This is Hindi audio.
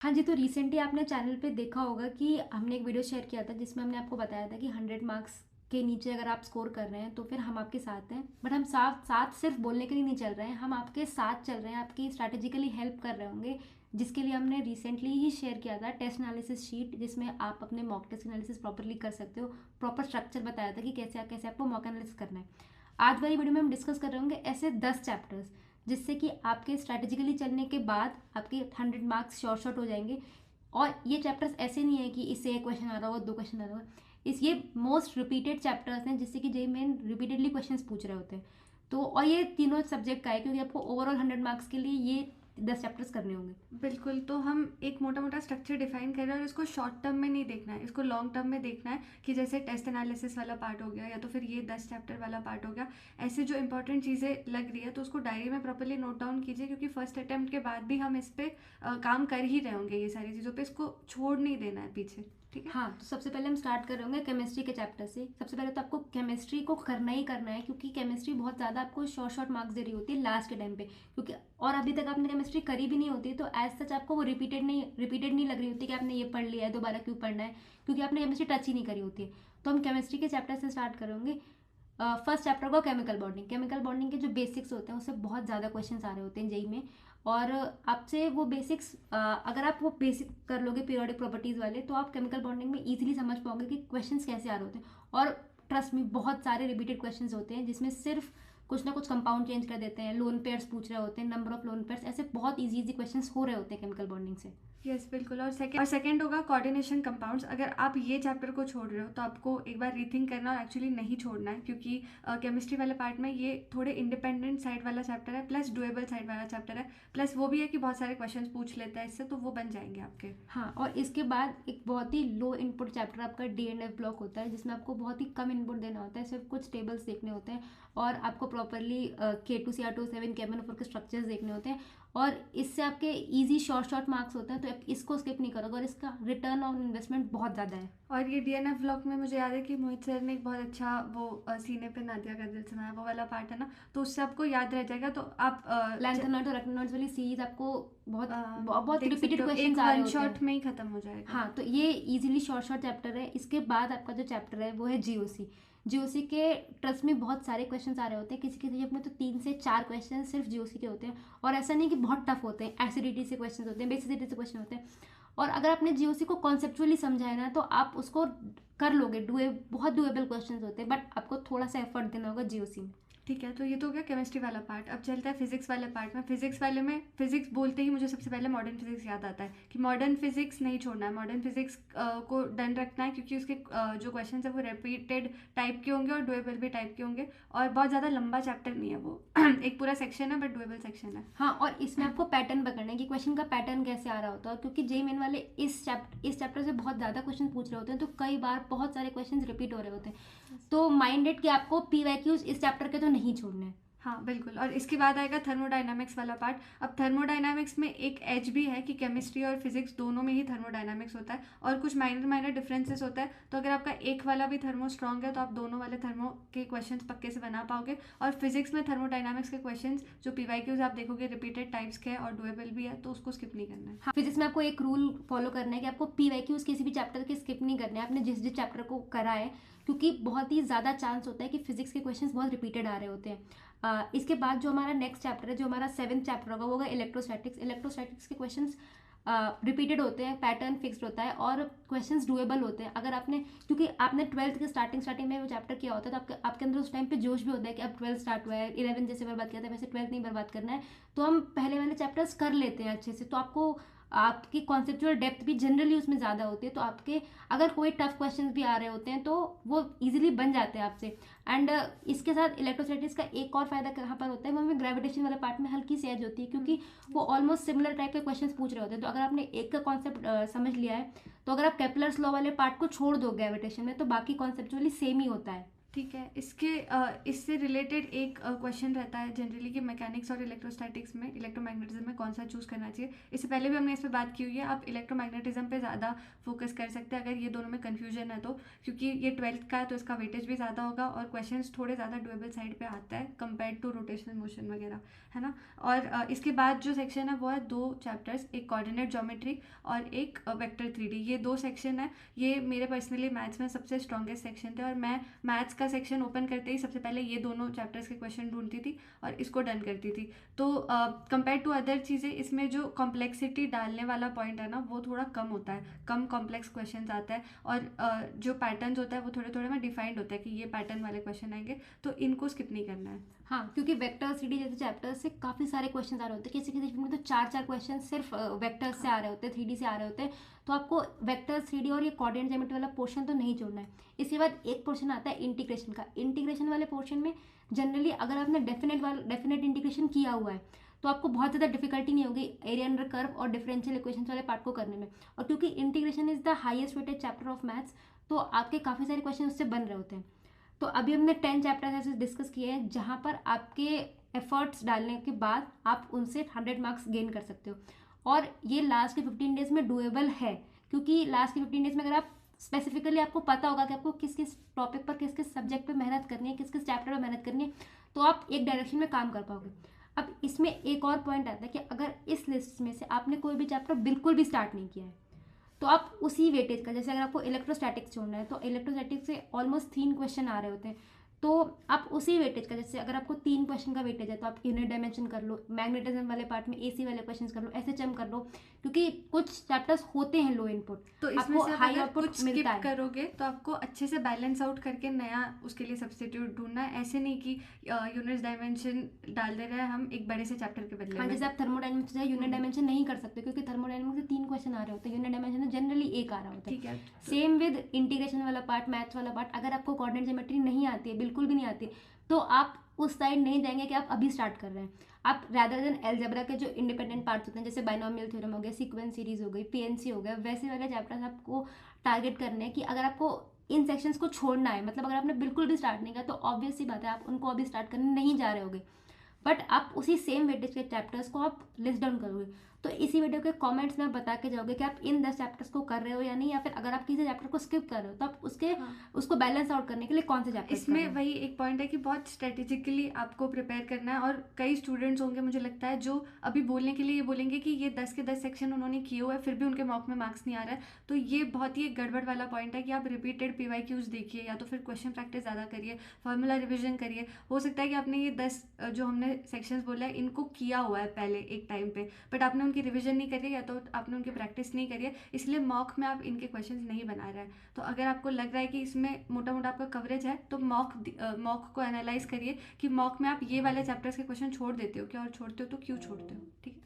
हाँ जी, तो रिसेंटली आपने चैनल पे देखा होगा कि हमने एक वीडियो शेयर किया था जिसमें हमने आपको बताया था कि 100 मार्क्स के नीचे अगर आप स्कोर कर रहे हैं तो फिर हम आपके साथ हैं। बट हम साथ साथ सिर्फ बोलने के लिए नहीं चल रहे हैं, हम आपके साथ चल रहे हैं, आपकी स्ट्रैटेजिकली हेल्प कर रहे होंगे। जिसके लिए हमने रिसेंटली ही शेयर किया था टेस्ट एनालिसिस शीट, जिसमें आप अपने मॉक टेस्ट एनालिसिस प्रॉपरली कर सकते हो। प्रॉपर स्ट्रक्चर बताया था कि कैसे कैसे आपको मॉक एनालिसिस करना है। आज वाली वीडियो में हम डिस्कस कर रहे होंगे ऐसे 10 चैप्टर्स जिससे कि आपके स्ट्रैटेजिकली चलने के बाद आपके 100 मार्क्स शॉर्ट शॉर्ट हो जाएंगे। और ये चैप्टर्स ऐसे नहीं है कि इससे एक क्वेश्चन आ रहा होगा, 2 क्वेश्चन आ रहा होगा। इस ये मोस्ट रिपीटेड चैप्टर्स हैं जिससे कि जेई मेन रिपीटेडली क्वेश्चंस पूछ रहे होते हैं। तो और ये तीनों सब्जेक्ट का है क्योंकि आपको ओवरऑल 100 मार्क्स के लिए ये 10 चैप्टर्स करने होंगे। बिल्कुल, तो हम एक मोटा मोटा स्ट्रक्चर डिफाइन कर रहे हैं और इसको शॉर्ट टर्म में नहीं देखना है, इसको लॉन्ग टर्म में देखना है कि जैसे टेस्ट एनालिसिस वाला पार्ट हो गया या तो फिर ये 10 चैप्टर वाला पार्ट हो गया। ऐसे जो इंपॉर्टेंट चीज़ें लग रही है तो उसको डायरी में प्रॉपर्ली नोट डाउन कीजिए, क्योंकि फर्स्ट अटेम्प्ट के बाद भी हम इस पर काम कर ही रहे होंगे। ये सारी चीज़ों पर इसको छोड़ नहीं देना है पीछे, ठीक है। हाँ, तो सबसे पहले हम स्टार्ट कर रहे होंगे केमिस्ट्री के चैप्टर से। सबसे पहले तो आपको केमिस्ट्री को करना ही करना है क्योंकि केमिस्ट्री बहुत ज़्यादा आपको शॉर्ट शॉर्ट मार्क्स दे रही होती है लास्ट के टाइम पे। क्योंकि और अभी तक आपने केमिस्ट्री करी भी नहीं होती तो एज सच आपको वो रिपीटेड नहीं लग रही होती कि आपने ये पढ़ लिया है, दोबारा क्यों पढ़ना है, क्योंकि आपने केमिस्ट्री टच ही नहीं करी होती है। तो हम केमिस्ट्री के चैप्टर से स्टार्ट करेंगे। फर्स्ट चैप्टर को केमिकल बॉन्डिंग। केमिकल बॉन्डिंग के जो बेसिक्स होते हैं उससे बहुत ज़्यादा क्वेश्चन आ रहे होते हैं जेई में। और आपसे वो बेसिक्स अगर आप वो बेसिक कर लोगे पीरियोडिक प्रॉपर्टीज़ वाले तो आप केमिकल बॉन्डिंग में इजीली समझ पाओगे कि क्वेश्चंस कैसे आ रहे होते हैं। और ट्रस्ट में बहुत सारे रिपीटेड क्वेश्चंस होते हैं जिसमें सिर्फ कुछ ना कुछ कंपाउंड चेंज कर देते हैं, लोन पेयर्स पूछ रहे होते हैं, नंबर ऑफ लोन पेयर्स, ऐसे बहुत इजी क्वेश्चंस हो रहे होते हैं केमिकल बॉन्डिंग से। यस बिल्कुल। और सेकंड होगा कोऑर्डिनेशन कंपाउंड्स। अगर आप ये चैप्टर को छोड़ रहे हो तो आपको एक बार रीथिंक करना और एक्चुअली नहीं छोड़ना है, क्योंकि केमिस्ट्री वाले पार्ट में ये थोड़े इंडिपेंडेंट साइड वाला चैप्टर है, प्लस डुएबल साइड वाला चैप्टर है, प्लस वो भी है कि बहुत सारे क्वेश्चन पूछ लेता है इससे, तो वो बन जाएंगे आपके। हाँ, और इसके बाद एक बहुत ही लो इनपुट चैप्टर आपका डीएनएफ ब्लॉक होता है जिसमें आपको बहुत ही कम इनपुट देना होता है, सिर्फ कुछ टेबल्स देखने होते हैं और आपको प्रॉपरली K2CR27 KMnO4 के स्ट्रक्चर्स देखने होते हैं। और इससे आपके इजी शॉर्ट मार्क्स होते हैं, तो इसको स्किप नहीं करोगे और इसका रिटर्न ऑन इन्वेस्टमेंट बहुत ज़्यादा है। और ये डीएनएफ ब्लॉक में मुझे याद है कि मोहित सर ने एक बहुत अच्छा वो सीने पे नादिया का दिल सुनाया, वो वाला पार्ट है ना, तो उससे आपको याद रह जाएगा। तो आप लैंथेनॉइड्स और रेक्टिनॉइड्स वाली सीरीज आपको बहुत देख रिपीटेड सकते हो, क्वेश्चंस एक आ रहे वन होते शॉट हैं। में ही खत्म हो जाएगा। हाँ, तो ये इजीली शॉर्ट चैप्टर है। इसके बाद आपका जो चैप्टर है वो है जीओसी। जीओसी के ट्रस्ट में बहुत सारे क्वेश्चंस आ रहे होते हैं, किसी किसी सब्जेक्ट में तो 3 से 4 क्वेश्चन सिर्फ जीओसी के होते हैं। और ऐसा नहीं कि बहुत टफ होते हैं, एसिडिटी से क्वेश्चन होते हैं, बेसिसिटी से क्वेश्चन होते हैं। और अगर आपने जीओसी को कॉन्सेप्चुअली समझा है ना तो आप उसको कर लोगे। बहुत डुएबल क्वेश्चन होते हैं, बट आपको थोड़ा सा एफर्ट देना होगा जीओसी में। ठीक है, तो ये तो हो गया केमिस्ट्री वाला पार्ट। अब चलता है फिजिक्स वाले पार्ट में। फिजिक्स वाले में फिजिक्स बोलते ही मुझे सबसे पहले मॉडर्न फिजिक्स याद आता है कि मॉडर्न फिजिक्स नहीं छोड़ना है, मॉडर्न फिजिक्स को डन रखना है, क्योंकि उसके जो क्वेश्चन है वो रिपीटेड टाइप के होंगे और डुएबल भी टाइप के होंगे, और बहुत ज़्यादा लंबा चैप्टर नहीं है वो एक पूरा सेक्शन है बट डुएबल सेक्शन है। हाँ, और इसमें आपको पैटर्न पकड़ना है कि क्वेश्चन का पैटर्न कैसे आ रहा होता है, क्योंकि जेई मेन वाले इस चैप्टर से बहुत ज़्यादा क्वेश्चन पूछ रहे होते हैं, तो कई बार बहुत सारे क्वेश्चन रिपीट हो रहे होते हैं। तो माइंडेड कि आपको पीवाईक्यूज इस चैप्टर के तो नहीं छोड़ने हैं। हाँ बिल्कुल। और इसके बाद आएगा थर्मोडाइनामिक्स वाला पार्ट। अब थर्मोडाइनामिक्स में एक एज भी है कि केमिस्ट्री और फिजिक्स दोनों में ही थर्मोडाइनामिक्स होता है और कुछ माइनर डिफरेंसेस होता है। तो अगर आपका एक वाला भी थर्मो स्ट्रॉन्ग है तो आप दोनों वाले थर्मो के क्वेश्चंस पक्के से बना पाओगे। और फिजिक्स में थर्मोडाइनामिक्स के क्वेश्चंस जो पीवाईक्यूज आप देखोगे रिपीटेड टाइप्स के हैं और डुएबल भी है, तो उसको स्किप नहीं करना है। हाँ, फिजिक्स में आपको एक रूल फॉलो करना है कि आपको पीवाईक्यूज किसी भी चैप्टर के स्किप नहीं करने हैं, आपने जिस जिस चैप्टर को करा है, क्योंकि बहुत ही ज़्यादा चांस होता है कि फिजिक्स के क्वेश्चंस बहुत रिपीटेड आ रहे होते हैं। इसके बाद जो हमारा नेक्स्ट चैप्टर है, जो हमारा 7th चैप्टर होगा, वो होगा इलेक्ट्रोस्टैटिक्स। इलेक्ट्रोस्टैटिक्स के क्वेश्चंस रिपीटेड होते हैं, पैटर्न फिक्स्ड होता है और क्वेश्चंस डुएबल होते हैं। अगर आपने क्योंकि आपने 12th के स्टार्टिंग में वो चैप्टर किया होता है तो आपके अंदर उस टाइम पे जोश भी होता है कि अब 12th स्टार्ट हुआ है, 11 जैसे बर्बाद किया था वैसे 12th नहीं बर्बाद करना है, तो हम पहले वाले चैप्टर्स कर लेते हैं अच्छे से। तो आपको आपकी कॉन्सेप्चुअल डेप्थ भी जनरली उसमें ज़्यादा होती है, तो आपके अगर कोई टफ क्वेश्चंस भी आ रहे होते हैं तो वो इजीली बन जाते हैं आपसे। एंड इसके साथ इलेक्ट्रोस्टैटिक्स का एक और फायदा कहाँ पर होता है, वो हमें ग्रेविटेशन वाले पार्ट में हल्की सी एज होती है, क्योंकि वो ऑलमोस्ट सिमिलर टाइप के क्वेश्चंस पूछ रहे होते हैं। तो अगर आपने एक का कॉन्सेप्ट समझ लिया है तो अगर आप केपलर्स लॉ वाले पार्ट को छोड़ दो ग्रेविटेशन में तो बाकी कॉन्सेप्चुअली सेम ही होता है। ठीक है। इससे रिलेटेड एक क्वेश्चन रहता है जनरली कि मैकेनिक्स और इलेक्ट्रोस्टैटिक्स में, इलेक्ट्रोमैग्नेटिज्म में कौन सा चूज़ करना चाहिए। इससे पहले भी हमने इस पर बात की हुई है। आप इलेक्ट्रोमैग्नेटिज्म पे ज़्यादा फोकस कर सकते हैं अगर ये दोनों में कन्फ्यूजन है तो, क्योंकि ये 12th का है तो इसका वेटेज भी ज़्यादा होगा और क्वेश्चंस थोड़े ज़्यादा डुएबल साइड पे आता है कंपेयर टू रोटेशनल मोशन वगैरह, है ना। और इसके बाद जो सेक्शन है वो है 2 चैप्टर्स, एक कोऑर्डिनेट ज्योमेट्री और एक वेक्टर 3D। ये 2 सेक्शन है। ये मेरे पर्सनली मैथ्स में सबसे स्ट्रॉन्गेस्ट सेक्शन थे और मैं मैथ्स का सेक्शन ओपन करते ही सबसे पहले ये दोनों चैप्टर्स के क्वेश्चन ढूंढती थी और इसको डन करती थी। तो कंपेयर टू अदर चीज़ें इसमें जो कॉम्प्लेक्सिटी डालने वाला पॉइंट है ना वो थोड़ा कम होता है, कम कॉम्प्लेक्स क्वेश्चन आता है और जो पैटर्न्स होता है वो थोड़े थोड़े में डिफाइंड होता है कि ये पैटर्न वाले क्वेश्चन आएंगे, तो इनको स्किप नहीं करना है। हाँ, क्योंकि वेक्टर 3D जैसे चैप्टर से काफ़ी सारे क्वेश्चन आ रहे होते हैं, किसी किसी में तो 4 क्वेश्चन सिर्फ वेक्टर से आ रहे होते हैं, 3D से आ रहे होते हैं। तो आपको वेक्टर 3D और ये कोऑर्डिनेट ज्योमेट्री वाला पोर्शन तो नहीं छोड़ना है। इसके बाद एक पोर्शन आता है इंटीग्रेशन का। इंटीग्रेशन वाले पोर्शन में जनरली अगर आपने डेफिनेट इंटीग्रेशन किया हुआ है तो आपको बहुत ज़्यादा डिफिकल्टी नहीं होगी एरिया अंडर कर्व और डिफरेंशियल इक्वेशन वाले पार्ट को करने में। और क्योंकि integration is the highest weighted chapter of maths, तो आपके काफ़ी सारे क्वेश्चन उससे बन रहे होते हैं। तो अभी हमने 10 चैप्टर्स ऐसे डिस्कस किए हैं जहाँ पर आपके एफर्ट्स डालने के बाद आप उनसे 100 मार्क्स गेन कर सकते हो। और ये लास्ट के 15 डेज में डुएबल है, क्योंकि लास्ट के 15 डेज में अगर आप स्पेसिफिकली आपको पता होगा कि आपको किस किस टॉपिक पर, किस किस सब्जेक्ट पे मेहनत करनी है, किस किस चैप्टर पर मेहनत करनी है, तो आप एक डायरेक्शन में काम कर पाओगे। अब इसमें एक और पॉइंट आता है कि अगर इस लिस्ट में से आपने कोई भी चैप्टर बिल्कुल भी स्टार्ट नहीं किया है तो आप उसी वेटेज का, जैसे अगर आपको इलेक्ट्रोस्टैटिक्स छोड़ना है तो इलेक्ट्रोस्टैटिक्स से ऑलमोस्ट 3 क्वेश्चन आ रहे होते हैं, तो आप उसी वेटेज का, जैसे अगर आपको 3 क्वेश्चन का वेटेज है तो आप यूनिट डायमेंशन कर लो, मैग्नेटिज्म वाले पार्ट में एसी वाले क्वेश्चन कर लो, एसएचएम कर लो, क्योंकि कुछ चैप्टर्स होते हैं लो इनपुट, तो इसमें आपको से हाई अगर आउटपुट कुछ मिलता स्किप है। करोगे तो आपको अच्छे से बैलेंस आउट करके नया उसके लिए सब्स्टिट्यूट ढूंढना है। ऐसे नहीं कि यूनिट डायमेंशन डाल दे रहे हैं हम एक बड़े से चैप्टर के बदले हाँ, में। जैसे आप थर्मोडायनेमिक्स से यूनिट डायमेंशन नहीं कर सकते क्योंकि थर्मोडायनेमिक्स से 3 क्वेश्चन आ रहे होते हैं, यूनिट डायमेंशन में जनरली एक आ रहा होता है। ठीक है। सेम विद इंटीग्रेशन वाला पार्ट, मैथ्स वाला पार्ट, अगर आपको कोऑर्डिनेट ज्योमेट्री नहीं आती है, बिल्कुल भी नहीं आती, तो आप उस साइड नहीं जाएंगे कि आप अभी स्टार्ट कर रहे हैं। आप रैदर देन अलजेब्रा के जो इंडिपेंडेंट पार्ट्स होते हैं, जैसे बाइनोमियल थ्योरम हो गया, सीक्वेंस सीरीज हो गई, पीएनसी हो गया, वैसे वाले चैप्टर्स आपको टारगेट करने हैं कि अगर आपको इन सेक्शंस को छोड़ना है, मतलब अगर आपने बिल्कुल भी स्टार्ट नहीं किया तो ऑब्वियस सी बात है आप उनको अभी स्टार्ट करने नहीं जा रहे होगे, बट आप उसी सेम वेटेज के चैप्टर्स को आप लिस्ट डाउन करोगे। तो इसी वीडियो के कमेंट्स में आप बता के जाओगे कि आप इन 10 चैप्टर्स को कर रहे हो या नहीं, या फिर अगर आप किसी चैप्टर को स्किप कर रहे हो तो आप उसको बैलेंस आउट करने के लिए कौन से चैप्टर इसमें वही एक पॉइंट है कि बहुत स्ट्रेटेजिकली आपको प्रिपेयर करना है। और कई स्टूडेंट्स होंगे मुझे लगता है जो अभी बोलने के लिए ये बोलेंगे कि ये 10 के 10 सेक्शन उन्होंने किए हुए फिर भी उनके मॉक में मार्क्स नहीं आ रहा है, तो ये बहुत ही एक गड़बड़ वाला पॉइंट है कि आप रिपीटेड PYQs देखिए या तो फिर क्वेश्चन प्रैक्टिस ज़्यादा करिए, फॉर्मूला रिविजन करिए। हो सकता है कि आपने ये 10 जो हमने सेक्शंस बोला है इनको किया हुआ है पहले एक टाइम पे, बट आपने उनकी रिविजन नहीं करी या तो आपने उनकी प्रैक्टिस नहीं करी है, इसलिए मॉक में आप इनके क्वेश्चंस नहीं बना रहे हैं। तो अगर आपको लग रहा है कि इसमें मोटा मोटा आपका कवरेज है तो मॉक को एनालाइज करिए कि मॉक में आप ये वाले चैप्टर्स के क्वेश्चन छोड़ देते हो क्या, और छोड़ते हो तो क्यों छोड़ते हो। ठीक है।